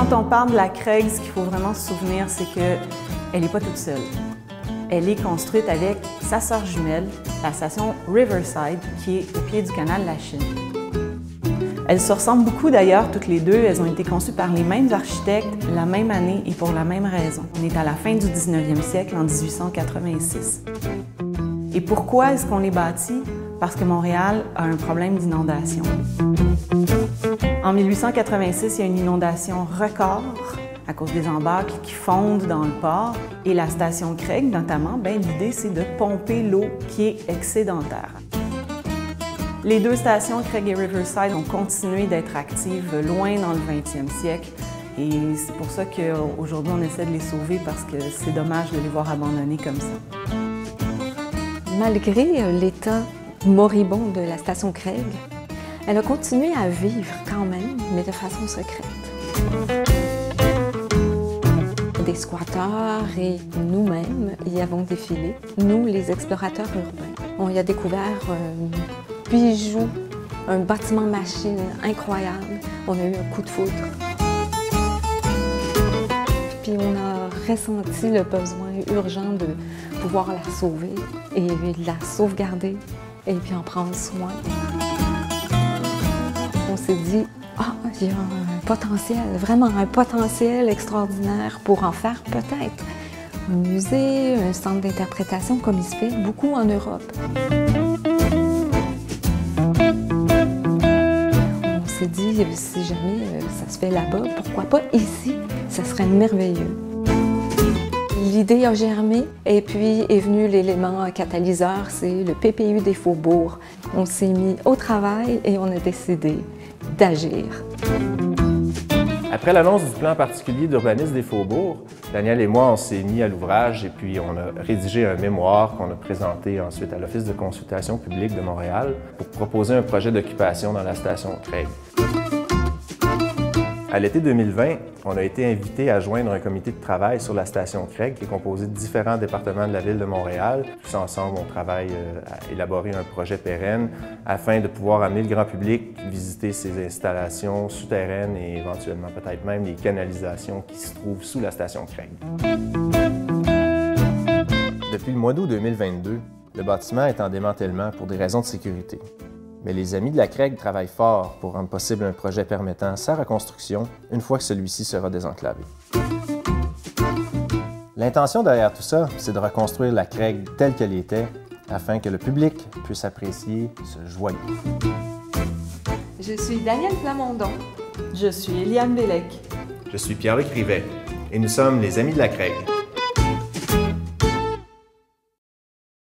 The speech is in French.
Quand on parle de la Craig, ce qu'il faut vraiment se souvenir, c'est qu'elle n'est pas toute seule. Elle est construite avec sa sœur jumelle, la station Riverside, qui est au pied du canal de la Chine. Elles se ressemblent beaucoup d'ailleurs, toutes les deux. Elles ont été conçues par les mêmes architectes, la même année et pour la même raison. On est à la fin du 19e siècle, en 1886. Et pourquoi est-ce qu'on les bâtit? Parce que Montréal a un problème d'inondation. En 1886, il y a une inondation record à cause des embâcles qui fondent dans le port. Et la station Craig, notamment, l'idée, c'est de pomper l'eau qui est excédentaire. Les deux stations, Craig et Riverside, ont continué d'être actives loin dans le 20e siècle. Et c'est pour ça qu'aujourd'hui, on essaie de les sauver parce que c'est dommage de les voir abandonnés comme ça. Malgré l'état moribond de la station Craig, elle a continué à vivre quand même, mais de façon secrète. Des squatteurs et nous-mêmes y avons défilé, nous les explorateurs urbains. On y a découvert un bijou, un bâtiment machine incroyable. On a eu un coup de foudre. Puis on a ressenti le besoin urgent de pouvoir la sauver et la sauvegarder et puis en prendre soin. On s'est dit, il y a un potentiel, vraiment un potentiel extraordinaire pour en faire peut-être un musée, un centre d'interprétation comme il se fait beaucoup en Europe. On s'est dit, si jamais ça se fait là-bas, pourquoi pas ici? Ça serait merveilleux. L'idée a germé et puis est venu l'élément catalyseur, c'est le PPU des Faubourgs. On s'est mis au travail et on a décidé d'agir. Après l'annonce du plan particulier d'urbanisme des Faubourgs, Daniel et moi, on s'est mis à l'ouvrage et puis on a rédigé un mémoire qu'on a présenté ensuite à l'Office de consultation publique de Montréal pour proposer un projet d'occupation dans la station Craig. À l'été 2020, on a été invité à joindre un comité de travail sur la station Craig qui est composé de différents départements de la ville de Montréal. Tous ensemble, on travaille à élaborer un projet pérenne afin de pouvoir amener le grand public visiter ces installations souterraines et éventuellement peut-être même les canalisations qui se trouvent sous la station Craig. Depuis le mois d'août 2022, le bâtiment est en démantèlement pour des raisons de sécurité. Mais les Amis de la Craig travaillent fort pour rendre possible un projet permettant sa reconstruction une fois que celui-ci sera désenclavé. L'intention derrière tout ça, c'est de reconstruire la Craig telle qu'elle était afin que le public puisse apprécier ce joyau. Je suis Danielle Plamondon. Je suis Eliane Bellec. Je suis Pierre-Luc Rivet et nous sommes les Amis de la Craig.